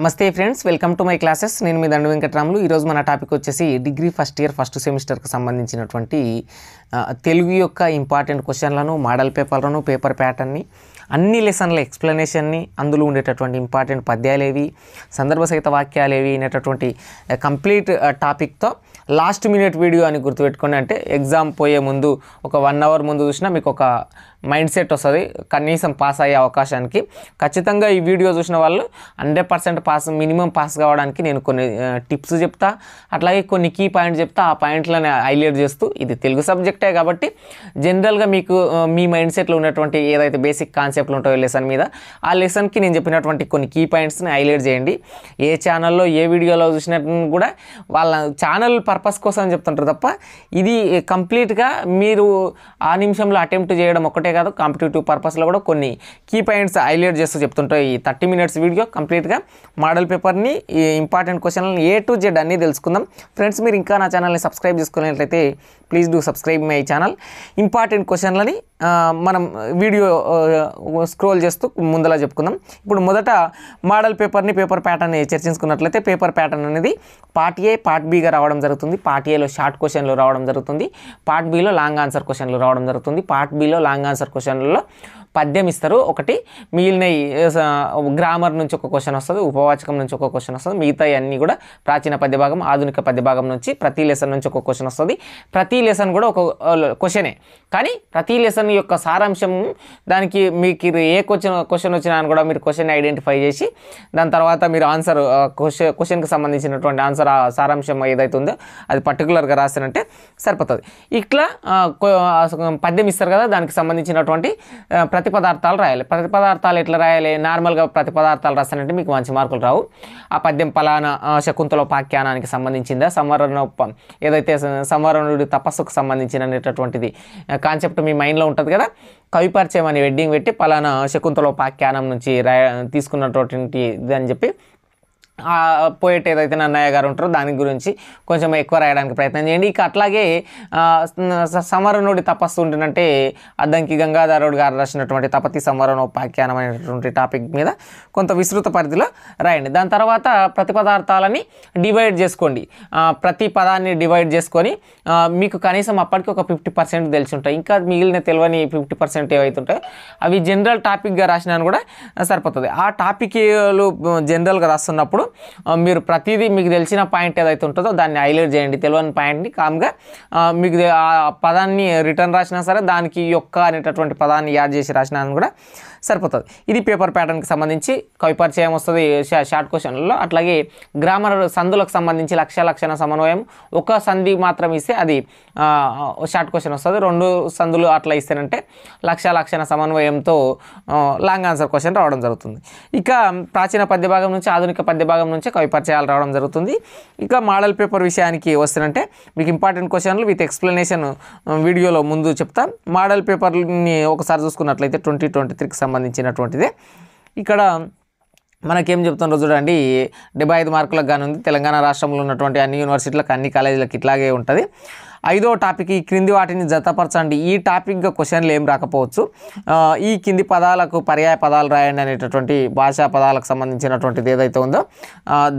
నమస్తే friends, welcome to my classes. నేను మీ దండు వెంకటరాములు. ఈరోజు మన టాపిక్ వచ్చేసి డిగ్రీ ఫస్ట్ ఇయర్ ఫస్ట్ సెమిస్టర్కి సంబంధించినటువంటి తెలుగు యొక్క ఇంపార్టెంట్ క్వశ్చన్లను, మోడల్ పేపర్లను, పేపర్ ప్యాటర్న్ని, అన్ని లెసన్ల ఎక్స్ప్లెనేషన్ని, అందులో ఉండేటటువంటి ఇంపార్టెంట్ పద్యాలు ఏవి, సందర్భ సహిత వాక్యాలు ఏవి అనేటటువంటి కంప్లీట్ టాపిక్తో లాస్ట్ మినిట్ వీడియో అని గుర్తుపెట్టుకోండి. అంటే ఎగ్జామ్ పోయే ముందు ఒక 1 అవర్ ముందు చూసినా మీకు ఒక మైండ్ సెట్ వస్తుంది, కనీసం పాస్ అయ్యే అవకాశానికి. ఖచ్చితంగా ఈ వీడియో చూసిన వాళ్ళు 100% మినిమం పాస్ కావడానికి నేను కొన్ని టిప్స్ చెప్తా, అట్లాగే కొన్ని కీ పాయింట్స్ చెప్తా. ఆ పాయింట్లను హైలైట్ చేస్తూ, ఇది తెలుగు సబ్జెక్టే కాబట్టి జనరల్గా మీకు మీ మైండ్ సెట్లో ఉన్నటువంటి ఏదైతే బేసిక్ కాన్సెప్ట్లు ఉంటాయో లెసన్ మీద, ఆ లెసన్కి నేను చెప్పినటువంటి కొన్ని కీ పాయింట్స్ని హైలైట్ చేయండి. ఏ ఛానల్లో ఏ వీడియోలో చూసినట్టు కూడా వాళ్ళ ఛానల్ పర్పస్ కోసం చెప్తుంటారు తప్ప, ఇది కంప్లీట్గా మీరు ఆ నిమిషంలో అటెంప్ట్ చేయడం ఒకటే కాదు, కాంపిటేటివ్ పర్పస్లో కూడా కొన్ని కీ పాయింట్స్ హైలైట్ చేస్తూ చెప్తుంటాయి. ఈ 30 minutes వీడియో కంప్లీట్గా మోడల్ పేపర్ని, ఈ ఇంపార్టెంట్ క్వశ్చన్లను A to Z అన్నీ తెలుసుకుందాం. ఫ్రెండ్స్, మీరు ఇంకా నా ఛానల్ని సబ్స్క్రైబ్ చేసుకున్నట్లయితే please do subscribe my channel. Important క్వశ్చన్లని మనం వీడియో స్క్రోల్ చేస్తూ ముందలా చెప్పుకుందాం. ఇప్పుడు మొదట మోడల్ పేపర్ని, పేపర్ ప్యాటర్న్ని చర్చించుకున్నట్లయితే, పేపర్ ప్యాటర్న్ అనేది పార్ట్ ఏ, పార్ట్ బిగా రావడం జరుగుతుంది. పార్ట్ ఏలో షార్ట్ క్వశ్చన్లు రావడం జరుగుతుంది, పార్ట్ బిలో లాంగ్ ఆన్సర్ క్వశ్చన్లు రావడం జరుగుతుంది. పార్ట్ బిలో లాంగ్ ఆన్సర్ క్వశ్చన్లలో పద్యం ఇస్తారు ఒకటి, మిగిలిన గ్రామర్ నుంచి ఒక క్వశ్చన్ వస్తుంది, ఉపవాచకం నుంచి ఒక క్వశ్చన్ వస్తుంది. మిగతా అన్నీ కూడా ప్రాచీన పద్య భాగం, ఆధునిక పద్య భాగం నుంచి ప్రతి లెసన్ నుంచి ఒక క్వశ్చన్ వస్తుంది. ప్రతి లెసన్ కూడా ఒక క్వశ్చనే, కానీ ప్రతి లెసన్ యొక్క సారాంశం, దానికి మీకు ఏ క్వశ్చన్ వచ్చినా అని కూడా మీరు క్వశ్చన్ ఐడెంటిఫై చేసి దాని తర్వాత మీరు ఆన్సర్, క్వశ్చన్కి సంబంధించినటువంటి ఆన్సర్, ఆ సారాంశం ఏదైతే ఉందో అది పర్టికులర్గా రాస్తానంటే సరిపోతుంది. ఇట్లా పద్యం ఇస్తారు కదా, దానికి సంబంధించినటువంటి ప్రతిపదార్థాలు రాయాలి. ప్రతిపదార్థాలు ఎట్లా రాయాలి? నార్మల్గా ప్రతిపదార్థాలు రాస్తానంటే మీకు మంచి మార్కులు రావు. ఆ పద్యం పలానా శకుంతలోపాఖ్యానానికి సంబంధించిందా, ఏదైతే సంవరణుడి తపస్సుకు సంబంధించినటువంటిది కాన్సెప్ట్ మీ మైండ్లో ఉంటుంది కదా. కవి పరిచయం అని వెడ్డింగ్ పెట్టి పలానా శకుంతలోపాఖ్యానం నుంచి తీసుకున్నటువంటి ఇది అని చెప్పి ఆ పోయేట్ ఏదైతే నన్నయ్య గారు ఉంటారో దాని గురించి కొంచెం ఎక్కువ రాయడానికి ప్రయత్నం చేయండి. ఇక అట్లాగే సంవరణుడి తపస్సు ఉంటుందంటే అద్దంకి గంగాధరుడు గారు రాసినటువంటి తపతి సంవరణోపాఖ్యానం అనేటువంటి టాపిక్ మీద కొంత విస్తృత పరిధిలో రాయండి. దాని తర్వాత ప్రతిపదార్థాలని డివైడ్ చేసుకోండి. ప్రతి పదాన్ని డివైడ్ చేసుకొని మీకు కనీసం అప్పటికి ఒక 50% తెలిసి ఉంటాయి. ఇంకా మిగిలిన తెలియని 50% ఏవైతే ఉంటాయో అవి జనరల్ టాపిక్గా రాసినాను కూడా సరిపోతుంది. ఆ టాపిక్లు జనరల్గా రాస్తున్నప్పుడు మీరు ప్రతిదీ మీకు తెలిసిన పాయింట్ ఏదైతే ఉంటుందో దాన్ని హైలైట్ చేయండి. తెలియని పాయింట్ని కామ్గా మీకు ఆ పదాన్ని రిటర్న్ రాసినా సరే దానికి యొక్క అనేటటువంటి పదాన్ని యాడ్ చేసి రాసినా కూడా సరిపోతుంది. ఇది పేపర్ ప్యాటర్న్కి సంబంధించి కవి పరిచయం వస్తుంది షార్ట్ క్వశ్చన్లలో. అట్లాగే గ్రామర్ సందులకు సంబంధించి లక్షణ సమన్వయం, ఒక సంధి మాత్రం ఇస్తే అది షార్ట్ క్వశ్చన్ వస్తుంది. 2 సందులు అట్లా ఇస్తేనంటే లక్షణ సమన్వయంతో లాంగ్ ఆన్సర్ క్వశ్చన్ రావడం జరుగుతుంది. ఇక ప్రాచీన పద్య భాగం నుంచి ఆధునిక పద్య భాగం నుంచి కవి పరిచయాలు రావడం జరుగుతుంది. ఇక మోడల్ పేపర్ విషయానికి వస్తుందంటే మీకు ఇంపార్టెంట్ క్వశ్చన్లు విత్ ఎక్స్ప్లెనేషన్ వీడియోలో ముందు చెప్తా. మోడల్ పేపర్ని ఒకసారి చూసుకున్నట్లయితే 2023కి సంబంధించినటువంటిదే. ఇక్కడ మనకేం చెప్తుండ్రో చూడండి, 75 మార్కులకు గాను ఉంది. తెలంగాణ రాష్ట్రంలో ఉన్నటువంటి అన్ని యూనివర్సిటీలకు, అన్ని కాలేజీలకు ఇట్లాగే ఉంటుంది. 5వ టాపిక్, ఈ క్రింది వాటిని జతపరచండి. ఈ టాపిక్గా క్వశ్చన్లు ఏం రాకపోవచ్చు. ఈ కింది పదాలకు పర్యాయ పదాలు రాయండి అనేటటువంటి భాషా పదాలకు సంబంధించినటువంటిది ఏదైతే ఉందో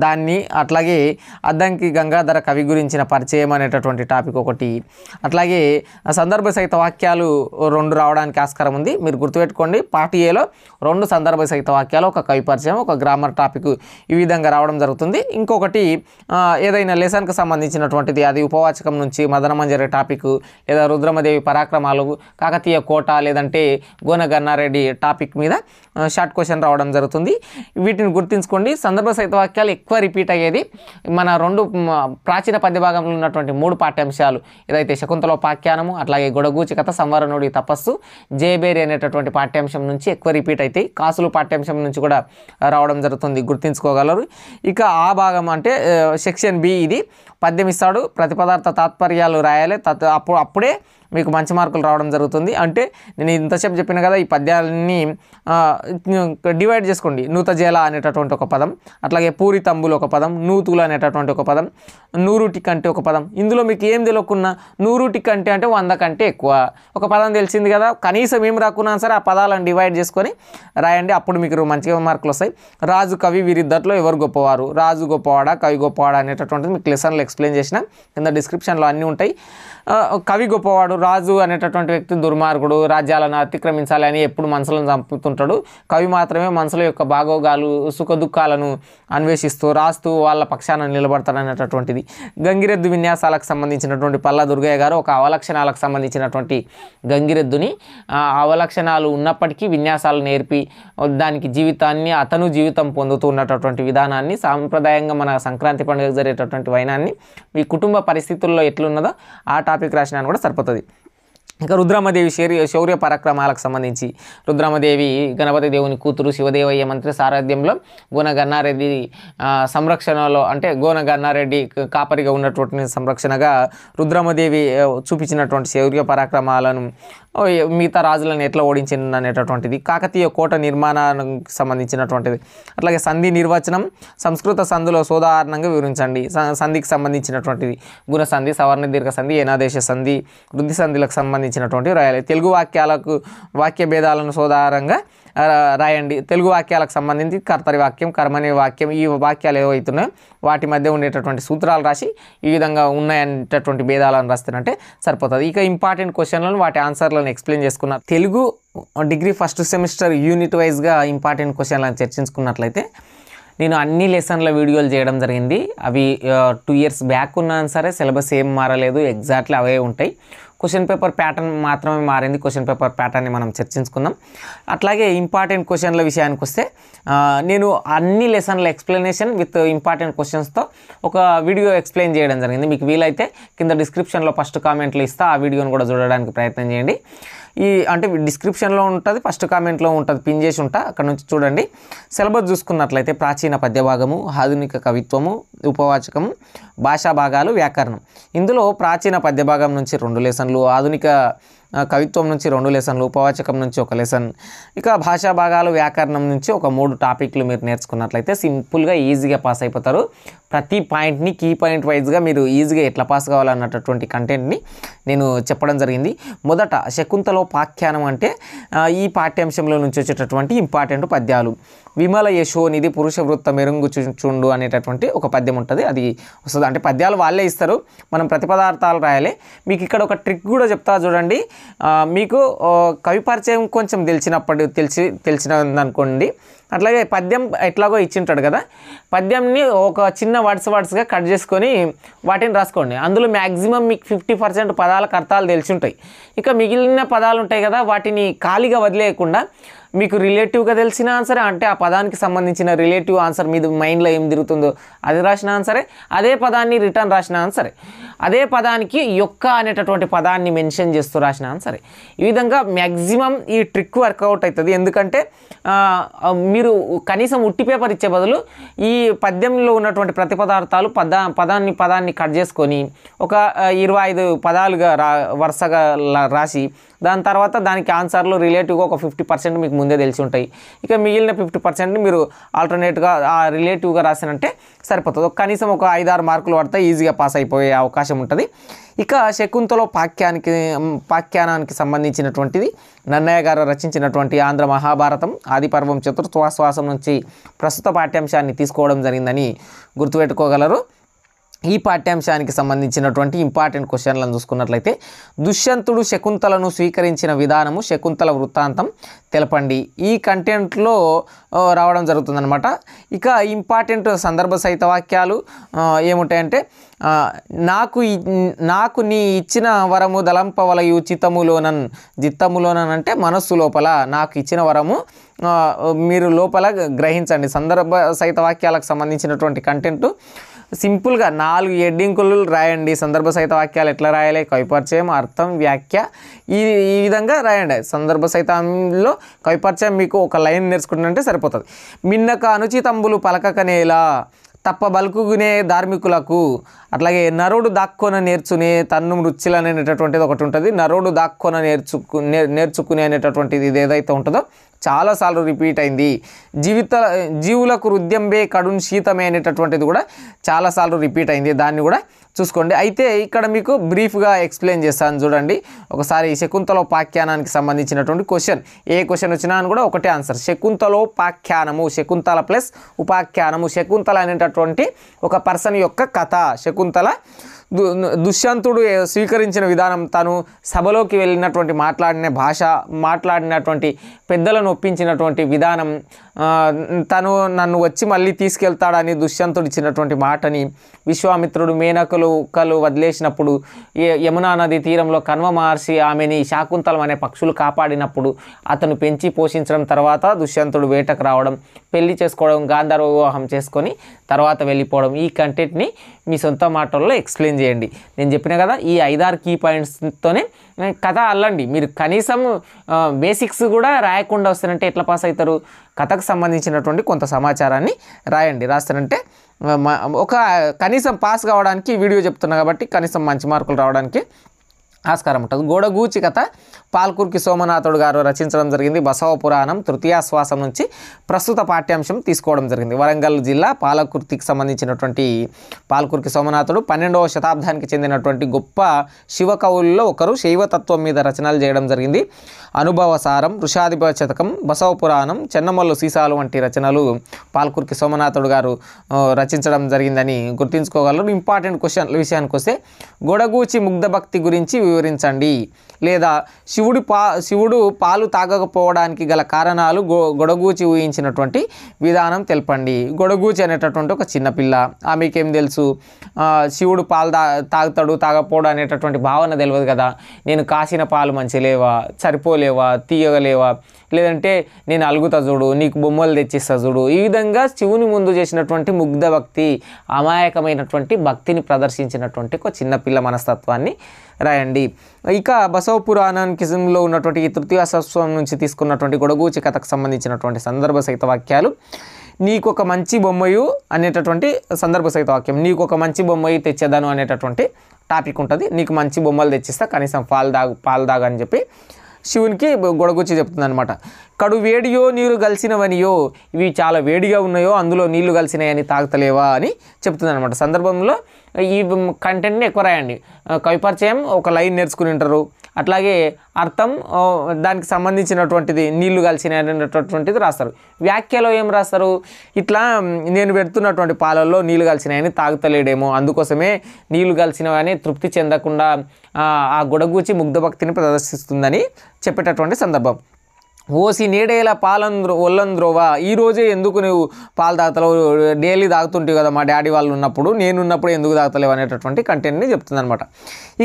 దాన్ని, అట్లాగే అద్దంకి గంగాధర కవి గురించిన పరిచయం అనేటటువంటి టాపిక్ ఒకటి, అట్లాగే సందర్భ సహిత వాక్యాలు 2 రావడానికి ఆస్కారం ఉంది. మీరు గుర్తుపెట్టుకోండి, పార్ట్ ఏలో 2 సందర్భ సహిత వాక్యాలు, ఒక కవి పరిచయం, ఒక గ్రామర్ టాపిక్ ఈ విధంగా రావడం జరుగుతుంది. ఇంకొకటి ఏదైనా లెసన్కి సంబంధించినటువంటిది, అది ఉపవాచకం నుంచి మదనమంజరి టాపిక్, లేదా రుద్రమదేవి పరాక్రమాలు, కాకతీయ కోట, లేదంటే గోన గన్నారెడ్డి టాపిక్ మీద షార్ట్ క్వశ్చన్ రావడం జరుగుతుంది. వీటిని గుర్తుంచుకోండి. సందర్భ సహిత వాక్యాలు ఎక్కువ రిపీట్ అయ్యేది మన 2 ప్రాచీన పద్య భాగంలో ఉన్నటువంటి 3 పాఠ్యాంశాలు, ఏదైతే శకుంతలోపాఖ్యానము, అట్లాగే గొడగూచి కథ, సంవరణుడి తపస్సు, జయబేరి అనేటటువంటి పాఠ్యాంశం నుంచి ఎక్కువ రిపీట్ అవుతాయి. కాసులు పాఠ్యాంశం నుంచి కూడా రావడం జరుగుతుంది, గుర్తుంచుకోగలరు. ఇక ఆ భాగం అంటే సెక్షన్ బి, ఇది పద్యం ఇస్తాడు, ప్రతిపదార్థ తాత్పర్యాలు రాయాలి. అప్పుడే మీకు మంచి మార్కులు రావడం జరుగుతుంది. అంటే నేను ఇంతసేపు చెప్పిన కదా, ఈ పద్యాలని డివైడ్ చేసుకోండి. నూతజేల అనేటటువంటి ఒక పదం, అట్లాగే పూరి తంబులు ఒక పదం, నూతులు అనేటటువంటి ఒక పదం, నూరుటి కంటే ఒక పదం. ఇందులో మీకు ఏం తెలియకున్నా నూరుటి కంటే అంటే 100 కంటే ఎక్కువ ఒక పదం తెలిసింది కదా, కనీసం ఏం రాకున్నా సరే ఆ పదాలను డివైడ్ చేసుకొని రాయండి. అప్పుడు మీకు మంచిగా మార్కులు వస్తాయి. రాజు కవి వీరిద్దరిలో ఎవరు గొప్పవారు? రాజు గొప్పవాడా కవి గొప్పవాడా అనేటటువంటిది మీకు లెసన్లో ఎక్స్ప్లెయిన్ చేసిన, కింద డిస్క్రిప్షన్లో అన్నీ ఉంటాయి. కవి గొప్పవాడు, రాజు అనేటటువంటి వ్యక్తి దుర్మార్గుడు, రాజ్యాలను అతిక్రమించాలి అని ఎప్పుడు మనసులను చంపుతుంటాడు. కవి మాత్రమే మనసుల యొక్క బాగోగాలు సుఖ దుఃఖాలను అన్వేషిస్తూ రాస్తూ వాళ్ళ పక్షాన నిలబడతాడు అనేటటువంటిది. గంగిరెద్దు విన్యాసాలకు సంబంధించినటువంటి పల్లా దుర్గయ్య గారు ఒక అవలక్షణాలకు సంబంధించినటువంటి గంగిరెద్దుని అవలక్షణాలు ఉన్నప్పటికీ విన్యాసాలు నేర్పి దానికి జీవితాన్ని అతను జీవితం పొందుతూ ఉన్నటువంటి విధానాన్ని, సాంప్రదాయంగా మన సంక్రాంతి పండుగ జరిగేటటువంటి వైనాన్ని మీ కుటుంబ పరిస్థితుల్లో ఎట్లున్నదో ఆ టాపిక్ రాసినా కూడా సరిపోతుంది. ఇంకా రుద్రమదేవి శౌర్య పరాక్రమాలకు సంబంధించి రుద్రమదేవి గణపతి దేవుని కూతురు, శివదేవయ్య మంత్రి సారథ్యంలో గోన గన్నారెడ్డి సంరక్షణలో, అంటే గోన గన్నారెడ్డి కాపరిగా ఉన్నటువంటి సంరక్షణగా రుద్రమదేవి చూపించినటువంటి శౌర్య పరాక్రమాలను మిగతా రాజులను ఎట్లా ఓడించింది అనేటటువంటిది. కాకతీయ కోట నిర్మాణానికి సంబంధించినటువంటిది. అట్లాగే సంధి నిర్వచనం సంస్కృత సంధిలో సోదాహరణంగా వివరించండి. సంధికి సంబంధించినటువంటిది గుణ సంధి, సవర్ణ దీర్ఘ సంధి, ఏనాదేశ సంధి, వృద్ధి సంధిలకు సంబంధించినటువంటివి రాయాలి. తెలుగు వాక్యాలకు వాక్య భేదాలను సోదాహరంగా రాయండి. తెలుగు వాక్యాలకు సంబంధించి కర్తరి వాక్యం, కర్మని వాక్యం, ఈ వాక్యాలు ఏవైతున్నాయో వాటి మధ్య ఉండేటటువంటి సూత్రాలు రాసి ఈ విధంగా ఉన్నాయనేటటువంటి భేదాలను రాస్తారంటే సరిపోతుంది. ఇక ఇంపార్టెంట్ క్వశ్చన్లను వాటి ఆన్సర్లను ఎక్స్ప్లెయిన్ చేసుకున్నారు. Telugu degree first semester unit వైజ్గా ఇంపార్టెంట్ క్వశ్చన్లను చర్చించుకున్నట్లయితే నేను అన్ని లెసన్ల వీడియోలు చేయడం జరిగింది. అవి 2 years బ్యాక్ ఉన్నా సరే సిలబస్ ఏం మారలేదు, ఎగ్జాక్ట్లీ అవే ఉంటాయి. క్వశ్చన్ పేపర్ ప్యాటర్న్ మాత్రమే మారింది. క్వశ్చన్ పేపర్ ప్యాటర్న్ని మనం చర్చించుకుందాం. అట్లాగే ఇంపార్టెంట్ క్వశ్చన్ల విషయానికి వస్తే నేను అన్ని లెసన్ల ఎక్స్ప్లెనేషన్ విత్ ఇంపార్టెంట్ క్వశ్చన్స్తో ఒక వీడియో ఎక్స్ప్లెయిన్ చేయడం జరిగింది. మీకు వీలైతే కింద డిస్క్రిప్షన్లో ఫస్ట్ కామెంట్లు ఇస్తా, ఆ వీడియోని కూడా చూడడానికి ప్రయత్నం చేయండి. అంటే డిస్క్రిప్షన్లో ఉంటుంది, ఫస్ట్ కామెంట్లో ఉంటుంది, పిన్ చేసి ఉంటా, అక్కడ నుంచి చూడండి. సిలబస్ చూసుకున్నట్లయితే ప్రాచీన పద్య భాగము, ఆధునిక కవిత్వము, ఉపవాచకము, భాషా భాగాలు, వ్యాకరణం. ఇందులో ప్రాచీన పద్య భాగం నుంచి 2 లెసన్లు, ఆధునిక కవిత్వం నుంచి 2 లెసన్లు, ఉపవాచకం నుంచి 1 లెసన్, ఇక భాషా భాగాలు, వ్యాకరణం నుంచి ఒక 3 టాపిక్లు మీరు నేర్చుకున్నట్లయితే సింపుల్గా ఈజీగా పాస్ అయిపోతారు. ప్రతి పాయింట్ని కీ పాయింట్ వైజ్గా మీరు ఈజీగా ఎట్లా పాస్ కావాలన్నటువంటి కంటెంట్ని నేను చెప్పడం జరిగింది. మొదట శకుంతలోపాఖ్యానం అంటే ఈ పాఠ్యాంశంలో నుంచి వచ్చేటటువంటి ఇంపార్టెంట్ పద్యాలు. విమల యశోనిధి పురుష వృత్త మెరుంగు చుండు అనేటటువంటి ఒక పద్యం ఉంటుంది, అది వస్తుంది. అంటే పద్యాలు వాళ్ళే ఇస్తారు, మనం ప్రతిపదార్థాలు రాయాలి. మీకు ఇక్కడ ఒక ట్రిక్ కూడా చెప్తా చూడండి. మీకు కవి పరిచయం కొంచెం తెలిసినదనుకోండి, అట్లాగే పద్యం ఎట్లాగో ఇచ్చింటాడు కదా, పద్యంని ఒక చిన్న వర్డ్స్గా కట్ చేసుకొని వాటిని రాసుకోండి. అందులో మ్యాక్సిమం మీకు 50% పదాలకు అర్థాలు తెలిసి ఉంటాయి. ఇక మిగిలిన పదాలు ఉంటాయి కదా, వాటిని ఖాళీగా వదిలేయకుండా మీకు రిలేటివ్గా తెలిసిన ఆన్సరే, అంటే ఆ పదానికి సంబంధించిన రిలేటివ్ ఆన్సర్ మీద మైండ్లో ఏం తిరుగుతుందో అది రాసిన ఆన్సరే, అదే పదాన్ని రిటర్న్ రాసిన ఆన్సరే, అదే పదానికి యొక్క అనేటటువంటి పదాన్ని మెన్షన్ చేస్తూ రాసిన ఆన్సరే. ఈ విధంగా మ్యాక్సిమం ఈ ట్రిక్ వర్కౌట్ అవుతుంది. ఎందుకంటే మీరు కనీసం ఉట్టి పేపర్ ఇచ్చే బదులు ఈ పద్యంలో ఉన్నటువంటి ప్రతిపదార్థాలు పదాన్ని కట్ చేసుకొని ఒక 25 పదాలుగా వరుసగా రాసి దాని తర్వాత దానికి ఆన్సర్లు రిలేటివ్గా ఒక 50% మీకు ముందే తెలిసి ఉంటాయి. ఇక మిగిలిన 50% మీరు ఆల్టర్నేట్గా ఆ రిలేటివ్గా రాసినంటే సరిపోతుంది. కనీసం ఒక 5-6 మార్కులు పడతాయి, ఈజీగా పాస్ అయిపోయే అవకాశం ఉంటుంది. ఇక శకుంతలోపాఖ్యానానికి సంబంధించినటువంటిది నన్నయ్య గారు రచించినటువంటి ఆంధ్ర మహాభారతం ఆదిపర్వం చతుర్థాశ్వాసం నుంచి ప్రస్తుత పాఠ్యాంశాన్ని తీసుకోవడం జరిగిందని గుర్తుపెట్టుకోగలరు. ఈ పాఠ్యాంశానికి సంబంధించినటువంటి ఇంపార్టెంట్ క్వశ్చన్లను చూసుకున్నట్లయితే దుష్యంతుడు శకుంతలను స్వీకరించిన విధానము, శకుంతల వృత్తాంతం తెలపండి. ఈ కంటెంట్లో రావడం జరుగుతుందన్నమాట. ఇక ఇంపార్టెంట్ సందర్భ సహిత వాక్యాలు ఏముంటాయంటే, నాకు నీ ఇచ్చిన వరము దలంపవలయు జిత్తములోనన్ అంటే మనస్సు లోపల నాకు ఇచ్చిన వరము మీరు లోపల గ్రహించండి. సందర్భ సహిత వాక్యాలకు సంబంధించినటువంటి కంటెంట్ సింపుల్గా 4 హెడ్డింగులు రాయండి. సందర్భ సహిత వాక్యాలు ఎట్లా రాయాలి, కవిపరిచయం, అర్థం, వ్యాఖ్య, ఈ విధంగా రాయండి. సందర్భ సహితంలో కవిపరిచయం మీకు ఒక లైన్ నేర్చుకుంటుంటే సరిపోతుంది. మిన్నక అనుచితంబులు పలకకనేలా తప్ప బలుకునే ధార్మికులకు, అట్లాగే నరుడు దాక్కొన నేర్చునే తన్ను మృత్యులు అనేటటువంటిది ఒకటి ఉంటుంది. నరుడు దాక్కొన నేర్చుకునే అనేటటువంటిది ఇది ఏదైతే ఉంటుందో చాలాసార్లు రిపీట్ అయింది. జీవులకు హృద్యంబే కడున్ శీతమే అనేటటువంటిది కూడా చాలాసార్లు రిపీట్ అయింది, దాన్ని కూడా చూసుకోండి. అయితే ఇక్కడ మీకు బ్రీఫ్గా ఎక్స్ప్లెయిన్ చేస్తాను చూడండి. ఒకసారి శకుంతలోపాఖ్యానానికి సంబంధించినటువంటి క్వశ్చన్, ఏ క్వశ్చన్ వచ్చినా అని కూడా ఒకటే ఆన్సర్. శకుంతలోపాఖ్యానము, శకుంతల ప్లస్ ఉపాఖ్యానము. శకుంతల అనేటటువంటి ఒక పర్సన్ యొక్క కథ. శకుంతల దుష్యంతుడు స్వీకరించిన విధానం, తను సభలోకి వెళ్ళినటువంటి మాట్లాడిన భాష, మాట్లాడినటువంటి పెద్దలను ఒప్పించినటువంటి విధానం, తను నన్ను వచ్చి మళ్ళీ తీసుకెళ్తాడని దుష్యంతుడు ఇచ్చినటువంటి మాటని, విశ్వామిత్రుడు మేనకలు వదిలేసినప్పుడు యమునా నది తీరంలో కణ్వ మహర్షి ఆమెని శాకుంతలం అనే పక్షులు కాపాడినప్పుడు అతను పెంచి పోషించడం, తర్వాత దుష్యంతుడు వేటకు రావడం, పెళ్లి చేసుకోవడం, గాంధర్వ వివాహం చేసుకొని తర్వాత వెళ్ళిపోవడం. ఈ కంటెంట్ని మీ సొంత మాటల్లో ఎక్స్ప్లెయిన్ చేయండి. నేను చెప్పిన కదా ఈ 5-6 కీ పాయింట్స్తోనే కథ అల్లండి. మీరు కనీసం బేసిక్స్ కూడా రాయకుండా వస్తారంటే ఎట్లా పాస్ అవుతారు? కథకు సంబంధించినటువంటి కొంత సమాచారాన్ని రాయండి. రాస్తారంటే ఒక కనీసం పాస్ కావడానికి వీడియో చెప్తున్నా కాబట్టి కనీసం మంచి మార్కులు రావడానికి ఆస్కారం ఉంటుంది. గోడగూచి కథ పాల్కుర్కి సోమనాథుడు గారు రచించడం జరిగింది. బసవ పురాణం తృతీయాశ్వాసం నుంచి ప్రస్తుత పాఠ్యాంశం తీసుకోవడం జరిగింది. వరంగల్ జిల్లా పాలకుర్తికి సంబంధించినటువంటి పాల్కుర్కి సోమనాథుడు 12వ శతాబ్దానికి చెందినటువంటి గొప్ప శివ కవుల్లో ఒకరు. శైవతత్వం మీద రచనలు చేయడం జరిగింది. అనుభవసారం, వృషాధిప శతకం, బసవ పురాణం, చెన్నమల్లు సీసాలు వంటి రచనలు పాల్కుర్కి సోమనాథుడు గారు రచించడం జరిగిందని గుర్తుంచుకోగలరు. ఇంపార్టెంట్ క్వశ్చన్ విషయానికి వస్తే గొడగూచి ముగ్ధ భక్తి గురించి వివరించండి, లేదా శివుడు పాలు తాగకపోవడానికి గల కారణాలు గొడగూచి ఊహించినటువంటి విధానం తెలపండి. గొడగూచి అనేటటువంటి ఒక చిన్నపిల్ల, ఆమెకేం తెలుసు శివుడు పాలు తాగుతాడు తాగపోవడం అనేటటువంటి భావన తెలియదు కదా. నేను కాసిన పాలు మంచి లేవా, సరిపోలేవా, తీయగలేవా, లేదంటే నేను అలుగుతా చూడు, నీకు బొమ్మలు తెచ్చిస్తా చూడు, ఈ విధంగా శివుని ముందు చేసినటువంటి ముగ్ధ భక్తి, అమాయకమైనటువంటి భక్తిని ప్రదర్శించినటువంటి ఒక చిన్నపిల్ల మనస్తత్వాన్ని రాయండి. ఇక బసవ పురాణానికిలో ఉన్నటువంటి ఈ తృతీయాశ్వాసం నుంచి తీసుకున్నటువంటి గొడగూచి కథకు సంబంధించినటువంటి సందర్భ సహిత వాక్యాలు. నీకు ఒక మంచి బొమ్మయు అనేటటువంటి సందర్భ సహిత వాక్యం, నీకు ఒక మంచి బొమ్మయు తెచ్చేదాను అనేటటువంటి టాపిక్ ఉంటుంది. నీకు మంచి బొమ్మలు తెచ్చిస్తా, కనీసం పాలు దాగు అని చెప్పి శివునికి గొడగూచి చెప్తుంది అనమాట. కడు వేడియో నీరు కలిసినవనియో, ఇవి చాలా వేడిగా ఉన్నాయో అందులో నీళ్లు కలిసినాయని తాగుతలేవా అని చెప్తుంది అనమాట. సందర్భంలో ఈ కంటెంట్ని ఎక్కువ రాయండి. కవిపరిచయం ఒక లైన్ నేర్చుకుని ఉంటారు, అట్లాగే అర్థం దానికి సంబంధించినటువంటిది నీళ్లు కలిసినటువంటిది రాస్తారు. వ్యాఖ్యలో ఏం రాస్తారు? ఇట్లా నేను పెడుతున్నటువంటి పాలల్లో నీళ్లు కలిసినాయని తాగుతలేడేమో, అందుకోసమే నీళ్లు కలిసినవని తృప్తి చెందకుండా ఆ గొడగూచి ముగ్ధ భక్తిని ప్రదర్శిస్తుందని చెప్పేటటువంటి సందర్భం. ఓసి నేడేలా ఒల్లంద్రోవా, ఈరోజే ఎందుకు నువ్వు పాలు తాగుతలేవు, డైలీ తాగుతుంటావు కదా మా డాడీ వాళ్ళు ఉన్నప్పుడు, నేనున్నప్పుడు ఎందుకు తాగుతలేవు అనేటటువంటి కంటెంట్ని చెప్తుంది అనమాట.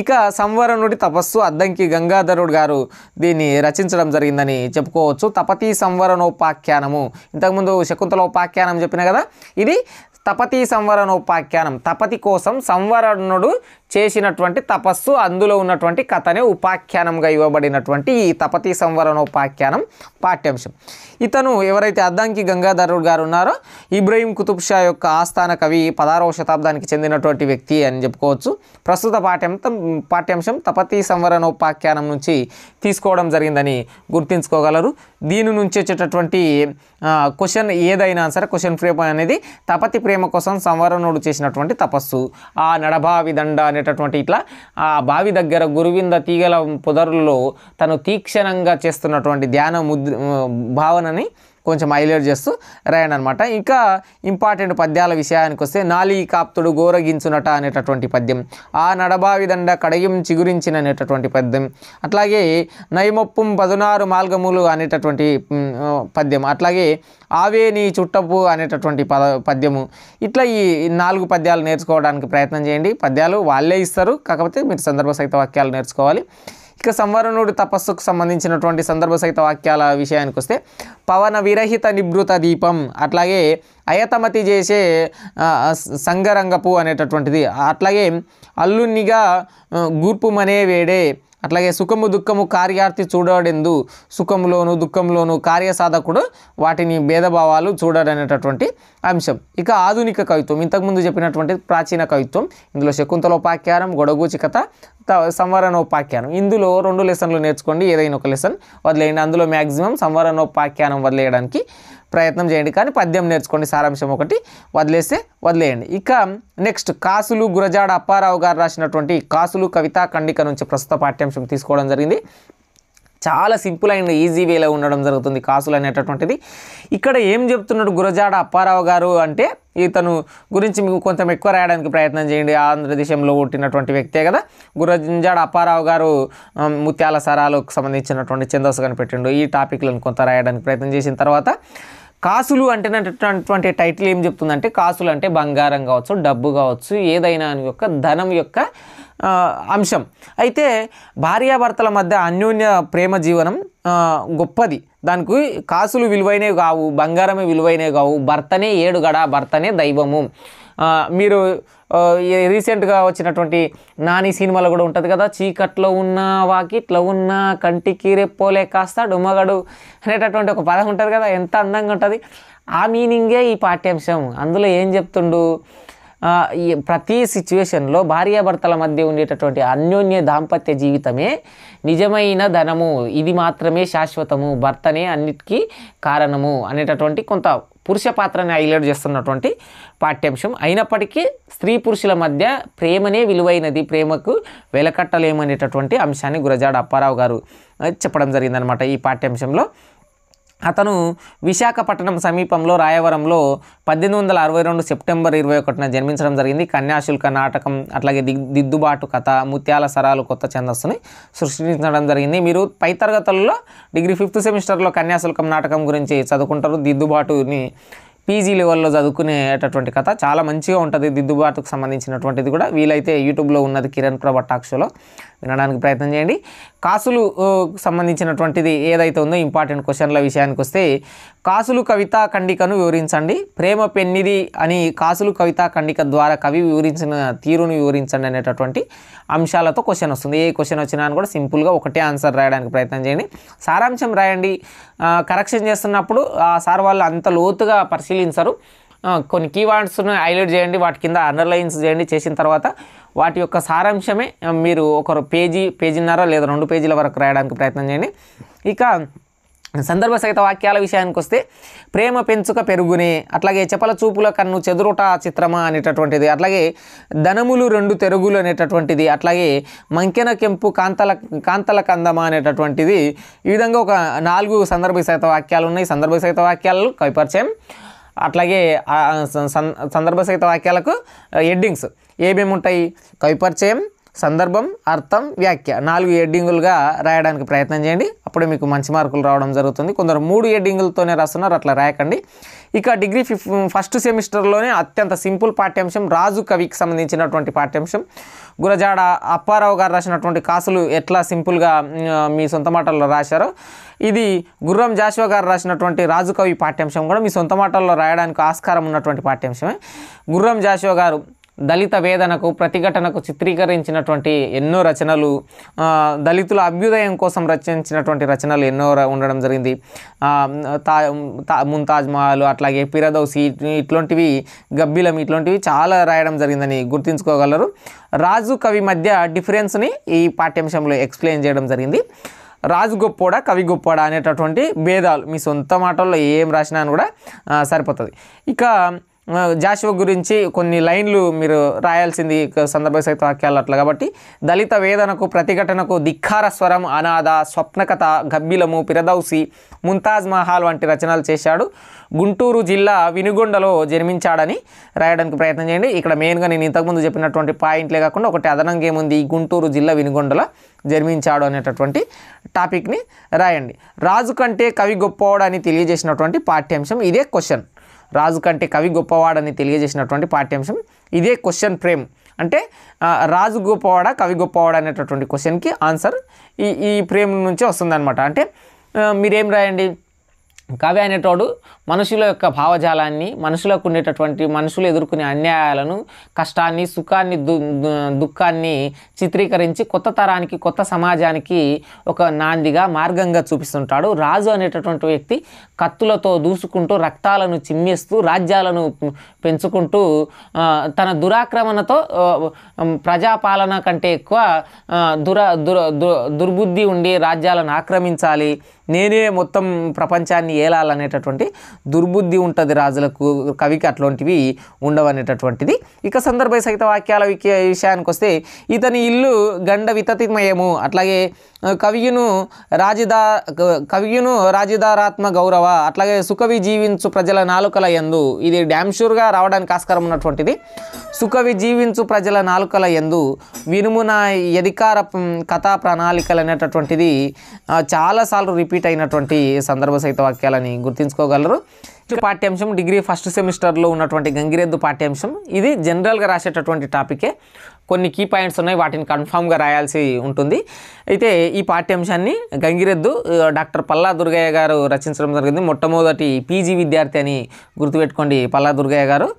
ఇక సంవరణుడి తపస్సు అద్దంకి గంగాధరుడు గారు దీన్ని రచించడం జరిగిందని చెప్పుకోవచ్చు. తపతీ సంవరణోపాఖ్యానము, ఇంతకుముందు శకుంతలోపాఖ్యానం చెప్పిన కదా, ఇది తపతీ సంవరణోపాఖ్యానం. తపతి కోసం సంవరణుడు చేసినటువంటి తపస్సు, అందులో ఉన్నటువంటి కథనే ఉపాఖ్యానంగా ఇవ్వబడినటువంటి ఈ తపతీ సంవరణోపాఖ్యానం పాఠ్యాంశం. ఇతను ఎవరైతే అద్దంకి గంగాధరుడు గారు ఉన్నారో ఇబ్రహీం కుతుబ్ షా యొక్క ఆస్థాన కవి, 16వ శతాబ్దానికి చెందినటువంటి వ్యక్తి అని చెప్పుకోవచ్చు. ప్రస్తుత పాఠ్యాంశం తపతీ సంవరణోపాఖ్యానం నుంచి తీసుకోవడం జరిగిందని గుర్తుంచుకోగలరు. దీని నుంచి వచ్చేటటువంటి క్వశ్చన్ ఏదైనా సరే, క్వశ్చన్ ఫ్రేమ్ అనేది తపతి ప్రేమ కోసం సంవరణుడు చేసినటువంటి తపస్సు, ఆ నడబావి దండ అనేటటువంటి ఇట్లా ఆ బావి దగ్గర గురువింద తీగల పొదరులో తను తీక్షణంగా చేస్తున్నటువంటి ధ్యాన భావనని కొంచెం హైలైట్ చేస్తూ రాయండి అనమాట. ఇంకా ఇంపార్టెంట్ పద్యాల విషయానికి వస్తే నాలి కాప్తుడు గోరగించునట అనేటటువంటి పద్యం, ఆ నడబావి దండ కడగిం చిగురించిన అనేటటువంటి పద్యం, అట్లాగే నైమొప్పుం 16 మాల్గములు అనేటటువంటి పద్యం, అట్లాగే ఆవే నీ చుట్టపు అనేటటువంటి పద్యము. ఇట్లా ఈ 4 పద్యాలు నేర్చుకోవడానికి ప్రయత్నం చేయండి. పద్యాలు వాళ్ళే ఇస్తారు, కాకపోతే మీరు సందర్భ సహిత వాక్యాలు నేర్చుకోవాలి. ఇక సంవరణుడి తపస్సుకు సంబంధించినటువంటి సందర్భ సహిత వాక్యాల విషయానికి వస్తే పవన విరహిత నిభృత దీపం, అట్లాగే అయతమతి చేసే సంగరంగపు అనేటటువంటిది, అట్లాగే అల్లునిగా గూర్పుమనే వేడే, అట్లాగే సుఖము దుఃఖము కార్యార్థి చూడడెందు, సుఖంలోను దుఃఖంలోను కార్యసాధకుడు వాటిని భేదభావాలు చూడడనేటటువంటి అంశం. ఇక ఆధునిక కవిత్వం, ఇంతకుముందు చెప్పినటువంటి ప్రాచీన కవిత్వం, ఇందులో శకుంతలోపాఖ్యానం, గొడగూచి కథ, సంవరణోపాఖ్యానం. ఇందులో 2 లెసన్లు నేర్చుకోండి, ఏదైనా ఒక లెసన్ వదిలేయండి. అందులో మ్యాక్సిమం సంవరణోపాఖ్యానం వదిలేయడానికి ప్రయత్నం చేయండి, కానీ పద్యం నేర్చుకోండి, సారాంశం ఒకటి వదిలేస్తే వదిలేయండి. ఇక నెక్స్ట్ కాసులు గురజాడ అప్పారావు గారు రాసినటువంటి కాసులు కవితా ఖండిక నుంచి ప్రస్తుత పాఠ్యాంశం తీసుకోవడం జరిగింది. చాలా సింపుల్ అండ్ ఈజీ వేలో ఉండడం జరుగుతుంది కాసులు అనేటటువంటిది. ఇక్కడ ఏం చెప్తున్నాడు గురజాడ అప్పారావు గారు అంటే, ఇతను గురించి మీకు కొంచెం ఎక్కువ రాయడానికి ప్రయత్నం చేయండి. ఆంధ్రదేశంలో పుట్టినటువంటి వ్యక్తే కదా గురజాడ అప్పారావు గారు. ముత్యాల సరాలకు సంబంధించినటువంటి ఛందస్సు కనిపెట్టిండు. ఈ టాపిక్లను కొంత రాయడానికి ప్రయత్నం చేసిన తర్వాత కాసులు అంటేనటువంటి టైటిల్ ఏం చెప్తుందంటే, కాసులు అంటే బంగారం కావచ్చు, డబ్బు కావచ్చు, ఏదైనా యొక్క ధనం యొక్క అంశం. అయితే భార్యాభర్తల మధ్య అన్యోన్య ప్రేమ జీవనం గొప్పది. దానికి కాసులు విలువైనవి కావు, బంగారమే విలువైనవి కావు, భర్తనే ఏడుగడ, భర్తనే దైవము. మీరు రీసెంట్గా వచ్చినటువంటి నాని సినిమాలో కూడా ఉంటుంది కదా, చీకట్లో ఉన్న వాకిట్లో ఉన్న కంటికి రెప్పోలే కాస్త డుమ్మగడు అనేటటువంటి ఒక పదం ఉంటుంది కదా, ఎంత అందంగా ఉంటుంది. ఆ మీనింగే ఈ పాఠ్యాంశం. అందులో ఏం చెప్తుండు, ప్రతి సిచ్యువేషన్లో భార్యాభర్తల మధ్య ఉండేటటువంటి అన్యోన్య దాంపత్య జీవితమే నిజమైన ధనము, ఇది మాత్రమే శాశ్వతము, భర్తనే అన్నిటికీ కారణము అనేటటువంటి కొంత పురుష పాత్రని హైలైట్ చేస్తున్నటువంటి పాఠ్యాంశం. అయినప్పటికీ స్త్రీ పురుషుల మధ్య ప్రేమనే విలువైనది, ప్రేమకు వెలకట్టలేమనేటటువంటి అంశాన్ని గురజాడ అప్పారావు గారు చెప్పడం జరిగిందనమాట ఈ పాఠ్యాంశంలో. అతను విశాఖపట్నం సమీపంలో రాయవరంలో 1862 సెప్టెంబర్ 21న జన్మించడం జరిగింది. కన్యాశుల్క నాటకం, అట్లాగే దిద్దుబాటు కథ, ముత్యాల సరాలు కొత్త ఛందస్సుని సృష్టించడం జరిగింది. మీరు పై తరగతుల్లో డిగ్రీ 5th సెమిస్టర్లో కన్యాశుల్కం నాటకం గురించి చదువుకుంటారు. దిద్దుబాటుని పీజీ లెవెల్లో చదువుకునేటటువంటి కథ చాలా మంచిగా ఉంటుంది. దిద్దుబాటుకు సంబంధించినటువంటిది కూడా వీలైతే యూట్యూబ్లో ఉన్నది కిరణ్ ప్రభ టాక్ షోలో వినడానికి ప్రయత్నం చేయండి. కాసులు సంబంధించినటువంటిది ఏదైతే ఉందో ఇంపార్టెంట్ క్వశ్చన్ల విషయానికి వస్తే, కాసులు కవితా ఖండికను వివరించండి. ప్రేమ పెన్నిది అని కాసులు కవితా ఖండిక ద్వారా కవి వివరించిన తీరును వివరించండి అనేటటువంటి అంశాలతో క్వశ్చన్ వస్తుంది. ఏ క్వశ్చన్ వచ్చినా అని కూడా సింపుల్గా ఒకటే ఆన్సర్ రాయడానికి ప్రయత్నం చేయండి. సారాంశం రాయండి. కరెక్షన్ చేస్తున్నప్పుడు ఆ సార్ వాళ్ళు అంత లోతుగా పరిశీలించరు. కొన్ని కీవర్డ్స్ను హైలైట్ చేయండి, వాటి కింద అండర్లైన్స్ చేయండి. చేసిన తర్వాత వాటి యొక్క సారాంశమే మీరు ఒక పేజీన్నర లేదా 2 పేజీల వరకు రాయడానికి ప్రయత్నం చేయండి. ఇక సందర్భ సహిత వాక్యాల విషయానికి వస్తే, ప్రేమ పెంచుక పెరుగునే, అట్లాగే చెపల చూపుల కన్ను చెదురుట చిత్రమా అనేటటువంటిది, అట్లాగే ధనములు 2 తెరుగులు అనేటటువంటిది, అట్లాగే మంకెన కెంపు కాంతల కందమా అనేటటువంటిది. ఈ విధంగా ఒక 4 సందర్భ సహిత వాక్యాలు ఉన్నాయి. సందర్భ సహిత వాక్యాలు కవిపరిచయం, అట్లాగే సందర్భ సహిత వాక్యాలకు హెడ్డింగ్స్ ఏమేమి ఉంటాయి, కవిపరిచయం, సందర్భం, అర్థం, వ్యాఖ్య, 4 హెడ్డింగులుగా రాయడానికి ప్రయత్నం చేయండి. అప్పుడే మీకు మంచి మార్కులు రావడం జరుగుతుంది. కొందరు 3 హెడ్డింగులతోనే రాస్తున్నారు, అట్లా రాయకండి. ఇక డిగ్రీ 1st సెమిస్టర్లోనే అత్యంత సింపుల్ పాఠ్యాంశం రాజు కవికి సంబంధించినటువంటి పాఠ్యాంశం. గురజాడ అప్పారావు గారు రాసినటువంటి కాసులు ఎట్లా సింపుల్గా మీ సొంత మాటల్లో రాశారో, ఇది గుర్రం జాషువా గారు రాసినటువంటి రాజు కవి పాఠ్యాంశం కూడా మీ సొంత మాటల్లో రాయడానికి ఆస్కారం ఉన్నటువంటి పాఠ్యాంశమే. గుర్రం జాషువా గారు దళిత వేదనకు ప్రతిఘటనకు చిత్రీకరించినటువంటి ఎన్నో రచనలు, దళితుల అభ్యుదయం కోసం రచించినటువంటి రచనలు ఎన్నో ఉండడం జరిగింది. ముంతాజ్ మహల్, అట్లాగే ఫిరదౌసి, ఇట్లాంటివి, గబ్బిలం, ఇట్లాంటివి చాలా రాయడం జరిగిందని గుర్తుంచుకోగలరు. రాజు కవి మధ్య డిఫరెన్స్ని ఈ పాఠ్యాంశంలో ఎక్స్ప్లెయిన్ చేయడం జరిగింది. రాజు గొప్పోడా కవి గొప్పోడా అనేటటువంటి భేదాలు మీ సొంత మాటల్లో ఏం రాసినా కూడా సరిపోతుంది. ఇక జాషువా గురించి కొన్ని లైన్లు మీరు రాయాల్సింది సందర్భ సహిత వాక్యాలు అట్లా. కాబట్టి దళిత వేదనకు ప్రతిఘటనకు ధిక్కార స్వరం, అనాథ, స్వప్నకథ, గబ్బిలము, ఫిరదౌసి, ముంతాజ్ మహల్ వంటి రచనలు చేశాడు. గుంటూరు జిల్లా వినుగొండలో జన్మించాడని రాయడానికి ప్రయత్నం చేయండి. ఇక్కడ మెయిన్గా నేను ఇంతకుముందు చెప్పినటువంటి పాయింట్లే కాకుండా ఒకటి అదనంగా ఏముంది, ఈ గుంటూరు జిల్లా వినుగొండలో జన్మించాడు అనేటటువంటి టాపిక్ని రాయండి. రాజు కంటే కవి గొప్పవాడని తెలియజేసినటువంటి పాఠ్యాంశం ఇదే క్వశ్చన్. రాజు కంటే కవి గొప్పవాడని తెలియజేసినటువంటి పాఠ్యాంశం ఇదే క్వశ్చన్ ఫ్రేమ్. అంటే రాజు గొప్పవాడా కవి గొప్పవాడా అనేటటువంటి క్వశ్చన్కి ఆన్సర్ ఈ ఫ్రేమ్ నుంచి వస్తుందన్నమాట. అంటే మీరేం రాయండి, కవి అనేటోడు మనుషుల యొక్క భావజాలాన్ని, మనుషులకు ఉండేటటువంటి మనుషులు ఎదుర్కొనే అన్యాయాలను, కష్టాన్ని, సుఖాన్ని, దుఃఖాన్ని చిత్రీకరించి కొత్త తరానికి, కొత్త సమాజానికి ఒక నాందిగా, మార్గంగా చూపిస్తుంటాడు. రాజు అనేటటువంటి వ్యక్తి కత్తులతో దూసుకుంటూ, రక్తాలను చిమ్మేస్తూ, రాజ్యాలను పెంచుకుంటూ, తన దురాక్రమణతో ప్రజాపాలన కంటే ఎక్కువ దుర్బుద్ధి ఉండి రాజ్యాలను ఆక్రమించాలి, నేనే మొత్తం ప్రపంచాన్ని ఏలాలనేటటువంటి దుర్బుద్ధి ఉంటుంది రాజులకు. కవికి అట్లాంటివి ఉండవనేటటువంటిది. ఇక సందర్భ సహిత వాక్యాల విషయానికి వస్తే, ఇతని ఇల్లు గండ వితతిమయము, అట్లాగే కవియును రాజధారాత్మ గౌరవ, అట్లాగే సుకవి జీవించు ప్రజల నాలుకల యందు, ఇది డ్యామ్ షూర్గా రావడానికి ఆస్కారం ఉన్నటువంటిది. సుకవి జీవించు ప్రజల నాలుకల యందు వినుమున అధికార కథా ప్రణాళికలు అనేటటువంటిది చాలాసార్లు రిపీట్ అయినటువంటి సందర్భ సహిత వాక్యాలని గుర్తుంచుకోగలరు. పాఠ్యాంశం డిగ్రీ ఫస్ట్ సెమిస్టర్లో ఉన్నటువంటి గంగిరెద్దు పాఠ్యాంశం. ఇది జనరల్గా రాసేటటువంటి టాపికే. కొన్ని కీ పాయింట్స్ ఉన్నాయి, వాటిని కన్ఫామ్గా రాయాల్సి ఉంటుంది. అయితే ఈ పాఠ్యాంశాన్ని గంగిరెద్దు డాక్టర్ పల్లా దుర్గయ్య గారు రచించడం జరిగింది. మొట్టమొదటి పీజీ విద్యార్థి అని గుర్తుపెట్టుకోండి పల్లా దుర్గయ్య గారు.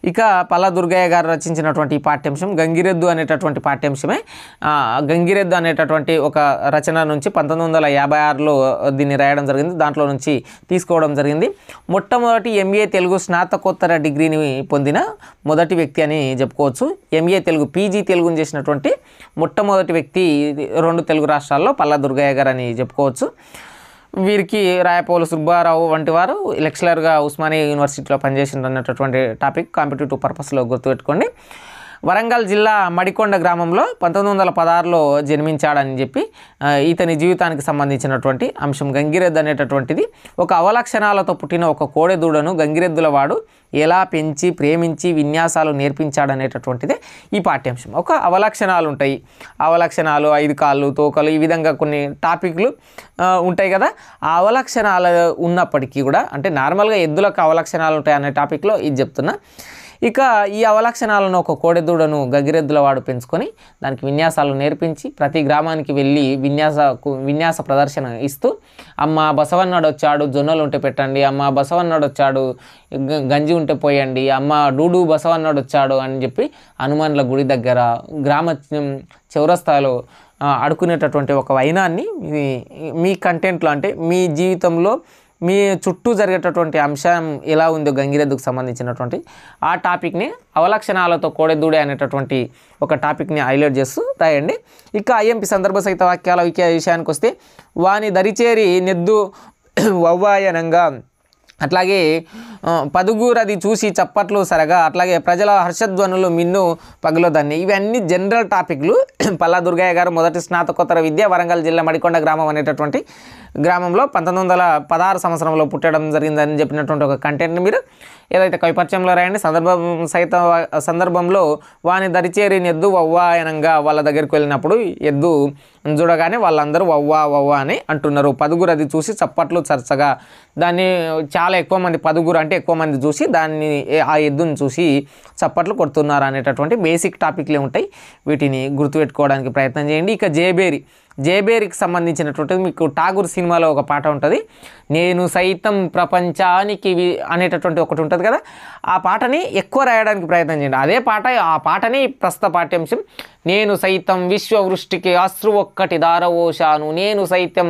ఇక పల్లా దుర్గయ్య గారు రచించినటువంటి పాఠ్యాంశం గంగిరెద్దు అనేటటువంటి పాఠ్యాంశమే. గంగిరెద్దు అనేటటువంటి ఒక రచన నుంచి 1956లో దీన్ని రాయడం జరిగింది. దాంట్లో నుంచి తీసుకోవడం జరిగింది. మొట్టమొదటి ఎంఏ తెలుగు స్నాతకోత్తర డిగ్రీని పొందిన మొదటి వ్యక్తి అని చెప్పుకోవచ్చు. ఎంఏ తెలుగు పీజీ తెలుగుని చేసినటువంటి మొట్టమొదటి వ్యక్తి 2 తెలుగు రాష్ట్రాల్లో పల్లా దుర్గయ్య గారు అని చెప్పుకోవచ్చు. వీరికి రాయపోలు సుబ్బారావు వంటి వారు లెక్చరర్గా ఉస్మానియా యూనివర్సిటీలో పనిచేసిండ్రు అన్నటువంటి టాపిక్ కాంపిటేటివ్ పర్పస్లో గుర్తుపెట్టుకోండి. వరంగల్ జిల్లా మడికొండ గ్రామంలో 1916లో జన్మించాడని చెప్పి ఇతని జీవితానికి సంబంధించినటువంటి అంశం. గంగిరెద్దు అనేటటువంటిది ఒక అవలక్షణాలతో పుట్టిన ఒక కోడెదూడను గంగిరెద్దుల వాడు ఎలా పెంచి, ప్రేమించి, విన్యాసాలు నేర్పించాడనేటటువంటిదే ఈ పాఠ్యాంశం. ఒక అవలక్షణాలు ఉంటాయి. అవలక్షణాలు 5 కాళ్ళు, తోకలు, ఈ విధంగా కొన్ని టాపిక్లు ఉంటాయి కదా. ఆ అవలక్షణాలు ఉన్నప్పటికీ కూడా, అంటే నార్మల్గా ఎద్దులకు అవలక్షణాలు ఉంటాయి అనే టాపిక్లో ఇది చెప్తున్నా. ఇక ఈ అవలక్షణాలను ఒక కోడెదూడను గంగిరెద్దుల వాడు పెంచుకొని దానికి విన్యాసాలు నేర్పించి ప్రతి గ్రామానికి వెళ్ళి విన్యాస ప్రదర్శన ఇస్తూ, అమ్మ బసవన్నాడు వచ్చాడు జొన్నలు ఉంటే పెట్టండి, అమ్మ బసవన్నాడు వచ్చాడు గంజి ఉంటే పోయండి, అమ్మ డూడు బసవన్నాడు వచ్చాడు అని చెప్పి హనుమాన్ల గుడి దగ్గర గ్రామ చౌరస్తాలో ఆడుకునేటటువంటి ఒక వైనాన్ని మీ కంటెంట్లో, అంటే మీ జీవితంలో మీ చుట్టూ జరిగేటటువంటి అంశం ఎలా ఉందో గంగిరెద్దుకు సంబంధించినటువంటి ఆ టాపిక్ని అవలక్షణాలతో కోడెదూడే అనేటటువంటి ఒక టాపిక్ని హైలైట్ చేస్తూ రాయండి. ఇక ఐఎంపి సందర్భ సహిత వాక్యాల విషయానికి వస్తే, వాని దరిచేరి నెద్దు వవ్వాయనంగా, అట్లాగే పదుగురది చూసి చప్పట్లు సరగా, అట్లాగే ప్రజల హర్షధ్వనులు మిన్ను పగులదాన్ని. ఇవన్నీ జనరల్ టాపిక్లు. పల్లా దుర్గయ్య గారు మొదటి స్నాతకోత్తర విద్య వరంగల్ జిల్లా మడికొండ గ్రామం అనేటటువంటి గ్రామంలో 1916 సంవత్సరంలో పుట్టడం జరిగిందని చెప్పినటువంటి ఒక కంటెంట్ని మీరు ఏదైతే కవిపరిచయంలో రాయండి. సందర్భంలో వాని దరిచేరి ఎద్దు వవ్వాయనంగా, వాళ్ళ దగ్గరికి వెళ్ళినప్పుడు ఎద్దు చూడగానే వాళ్ళందరూ వవ్వా వవ్వా అని అంటున్నారు. పదుగురు అది చూసి చప్పట్లు చర్చగా, దాన్ని చాలా ఎక్కువ మంది, పదుగురు అంటే ఎక్కువ మంది చూసి దాన్ని ఆ ఎద్దుని చూసి చప్పట్లు కొడుతున్నారు అనేటటువంటి బేసిక్ టాపిక్లే ఉంటాయి. వీటిని గుర్తుపెట్టుకోవడానికి ప్రయత్నం చేయండి. ఇక జేబేరికి సంబంధించినటువంటిది మీకు ఠాగూర్ సినిమాలో ఒక పాట ఉంటుంది, నేను సైతం ప్రపంచానికి అనేటటువంటి ఒకటి ఉంటుంది కదా. ఆ పాటని ఎక్కువ రాయడానికి ప్రయత్నం చేయండి. ఆ పాటని ప్రస్తుత పాఠ్యాంశం. నేను సైతం విశ్వవృష్టికి అశ్రు ఒక్కటి దారవోశాను, నేను సైతం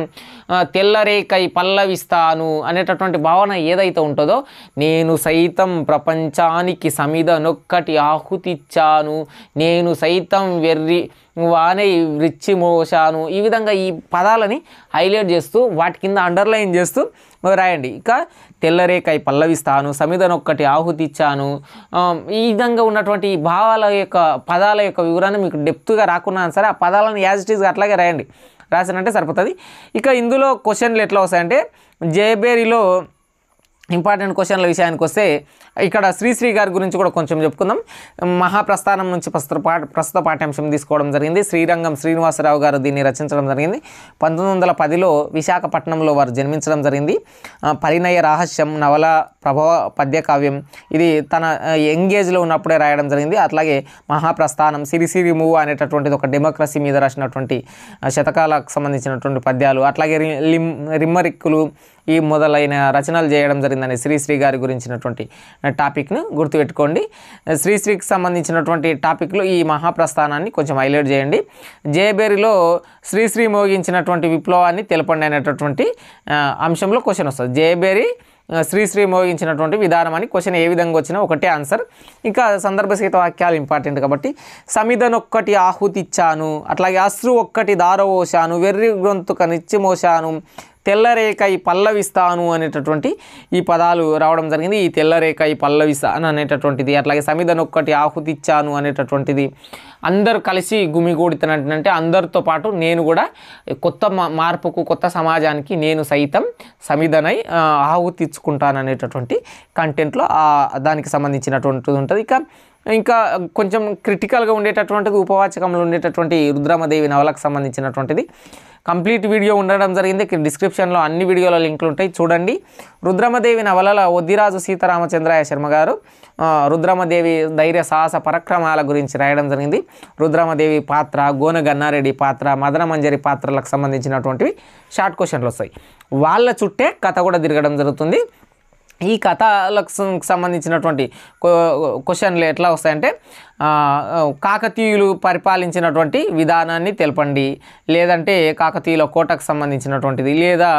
తెల్లరేకై పల్లవిస్తాను అనేటటువంటి భావన ఏదైతే ఉంటుందో, నేను సైతం ప్రపంచానికి సమిధనొక్కటి ఆహుతిచ్చాను, నేను సైతం వెర్రి వానై రిచ్చి మోశాను. ఈ విధంగా ఈ పదాలని హైలైట్ చేస్తూ వాటి కింద అండర్లైన్ చేస్తూ రాయండి. ఇక తెల్లరేకై పల్లవిస్తాను, సమిధనొక్కటి ఆహుతిచ్చాను, ఈ విధంగా ఉన్నటువంటి భావాల యొక్క పదాల యొక్క వివరాన్ని మీకు డెప్త్గా రాకున్నా సరే ఆ పదాలను యాజ్ ఇట్ ఈజ్గా అట్లాగే రాయండి. రాసినంటే సరిపోతుంది. ఇక ఇందులో క్వశ్చన్లు ఎట్లా వస్తాయంటే, జేబేరిలో ఇంపార్టెంట్ క్వశ్చన్ల విషయానికి వస్తే ఇక్కడ శ్రీశ్రీ గారి గురించి కూడా కొంచెం చెప్పుకుందాం. మహాప్రస్థానం నుంచి ప్రస్తుత పాఠ్యాంశం తీసుకోవడం జరిగింది. శ్రీరంగం శ్రీనివాసరావు గారు దీన్ని రచించడం జరిగింది. 1910లో విశాఖపట్నంలో వారు జన్మించడం జరిగింది. పరిణయ రహస్యం నవల ప్రభవ పద్య కావ్యం, ఇది తన యంగ్ ఏజ్లో ఉన్నప్పుడే రాయడం జరిగింది. అట్లాగే మహాప్రస్థానం, సిరిసిరి మూవ అనేటటువంటిది ఒక డెమోక్రసీ మీద రాసినటువంటి శతకాలకు సంబంధించినటువంటి పద్యాలు, అట్లాగే రిమ్మరిక్కులు ఈ మొదలైన రచనలు చేయడం జరిగిందని శ్రీశ్రీ గారి గురించినటువంటి టాపిక్ను గుర్తుపెట్టుకోండి. శ్రీశ్రీకి సంబంధించినటువంటి టాపిక్లు ఈ మహాప్రస్థానాన్ని కొంచెం హైలైట్ చేయండి. జయబేరిలో శ్రీశ్రీ మోగించినటువంటి విప్లవాన్ని తెలపండి అనేటటువంటి అంశంలో క్వశ్చన్ వస్తుంది. జయబేరి శ్రీశ్రీ మోగించినటువంటి విధానం అని క్వశ్చన్ ఏ విధంగా వచ్చినా ఒకటే ఆన్సర్. ఇంకా సందర్భసహిత వాక్యాలు ఇంపార్టెంట్ కాబట్టి, సమిధనొక్కటి ఆహుతిచ్చాను, అట్లాగే అశ్రు ఒక్కటి దారవోశాను, వెర్రి గొంతుక నిచ్చిమోశాను, తెల్లరేకై పల్లవిస్తాను అనేటటువంటి ఈ పదాలు రావడం జరిగింది. ఈ తెల్లరేకై పల్లవిస్తాను అనేటటువంటిది, అట్లాగే సమిధనొక్కటి ఆహుతిచ్చాను అనేటటువంటిది, అందరూ కలిసి గుమిగూడుతున్నట్టు అందరితో పాటు నేను కూడా కొత్త మార్పుకు, కొత్త సమాజానికి నేను సైతం సమిధనై ఆహుతిచ్చుకుంటాను అనేటటువంటి కంటెంట్లో దానికి సంబంధించినటువంటిది ఉంటుంది. ఇంకా కొంచెం క్రిటికల్గా ఉండేటటువంటిది ఉపవాచకంలో ఉండేటటువంటి రుద్రమదేవి నవలకు సంబంధించినటువంటిది కంప్లీట్ వీడియో ఉండడం జరిగింది. డిస్క్రిప్షన్లో అన్ని వీడియోల లింకులు ఉంటాయి, చూడండి. రుద్రమదేవి నవలలో ఒద్దిరాజు సీతారామచంద్రయ్య శర్మ గారు రుద్రమదేవి ధైర్య సాహస పరక్రమాల గురించి రాయడం జరిగింది. రుద్రమదేవి పాత్ర, గోన గన్నారెడ్డి పాత్ర, మదన మంజరి పాత్రలకు సంబంధించినటువంటివి షార్ట్ క్వశ్చన్లు వస్తాయి. వాళ్ళ చుట్టే కథ కూడా తిరగడం జరుగుతుంది. ఈ కథలకు సంబంధించినటువంటి క్వశ్చన్లు ఎట్లా వస్తాయంటే, కాకతీయులు పరిపాలించినటువంటి విధానాన్ని తెలపండి, లేదంటే కాకతీయుల కోటకు సంబంధించినటువంటిది, లేదా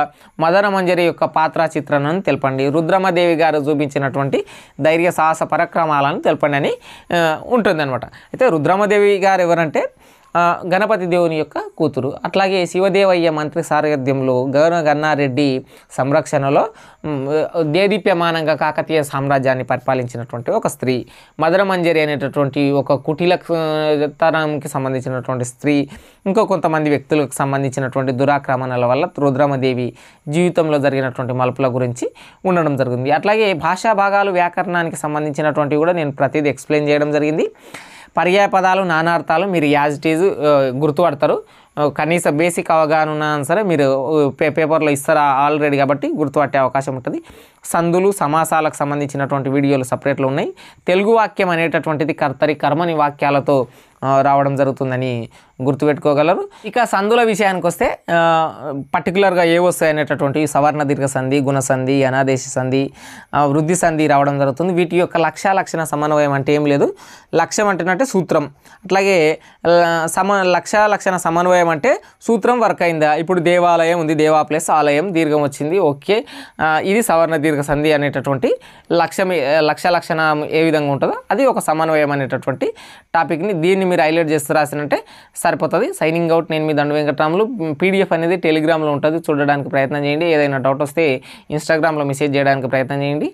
మదన మంజరి యొక్క పాత్ర చిత్రణను తెలపండి, రుద్రమదేవి గారు చూపించినటువంటి ధైర్య సాహస పరక్రమాలను తెలపండి అని ఉంటుందన్నమాట. అయితే రుద్రమదేవి గారు ఎవరంటే గణపతి దేవుని యొక్క కూతురు. అట్లాగే శివదేవయ్య మంత్రి సారథ్యంలో గౌన గన్నారెడ్డి సంరక్షణలో దేదీప్యమానంగా కాకతీయ సామ్రాజ్యాన్ని పరిపాలించినటువంటి ఒక స్త్రీ. మదన మంజరి అనేటటువంటి ఒక కుటిల తరంకి సంబంధించినటువంటి స్త్రీ. ఇంకో కొంతమంది వ్యక్తులకు సంబంధించినటువంటి దురాక్రమణల వల్ల రుద్రమదేవి జీవితంలో జరిగినటువంటి మలుపుల గురించి ఉండడం జరిగింది. అట్లాగే భాషా భాగాలు, వ్యాకరణానికి సంబంధించినటువంటివి కూడా నేను ప్రతిదీ ఎక్స్ప్లెయిన్ చేయడం జరిగింది. పర్యాయ పదాలు, నానార్థాలు మీరు యాజ్ ఇట్ ఈజ్ గుర్తుపడతారు. కనీస బేసిక్ అవగాహన ఉన్నా సరే మీరు పేపర్లో ఇస్తారా ఆల్రెడీ, కాబట్టి గుర్తుపట్టే అవకాశం ఉంటుంది. సందులు, సమాసాలకు సంబంధించినటువంటి వీడియోలు సపరేట్లో ఉన్నాయి. తెలుగు వాక్యం అనేటటువంటిది కర్తరి కర్మని వాక్యాలతో రావడం జరుగుతుందని గుర్తుపెట్టుకోగలరు. ఇక సందుల విషయానికి వస్తే పర్టికులర్గా ఏ వస్తాయి అనేటటువంటి సవర్ణ దీర్ఘ సంధి, గుణసంధి, అనాదేశ సంధి, వృద్ధి సంధి రావడం జరుగుతుంది. వీటి యొక్క లక్ష్య సమన్వయం అంటే ఏం లేదు. లక్ష్యం అంటేనంటే సూత్రం, అట్లాగే లక్షణ సమన్వయం అంటే సూత్రం వర్క్ అయిందా. ఇప్పుడు దేవాలయం ఉంది, దేవా ప్లస్ ఆలయం, దీర్ఘం వచ్చింది, ఓకే, ఇది సవర్ణ దీర్ఘ సంధి అనేటటువంటి లక్షణం ఏ విధంగా ఉంటుందో అది ఒక సమన్వయం అనేటటువంటి టాపిక్ని దీన్ని మీరు హైలైట్ చేస్తూ రాసినంటే సరిపోతుంది. Signing out. నేను మీ దండు వెంకటరాములు. పీడిఎఫ్ అనేది టెలిగ్రామ్లో ఉంటుంది, చూడడానికి ప్రయత్నం చేయండి. ఏదైనా డౌట్ వస్తే ఇన్స్టాగ్రామ్లో మెసేజ్ చేయడానికి ప్రయత్నం చేయండి.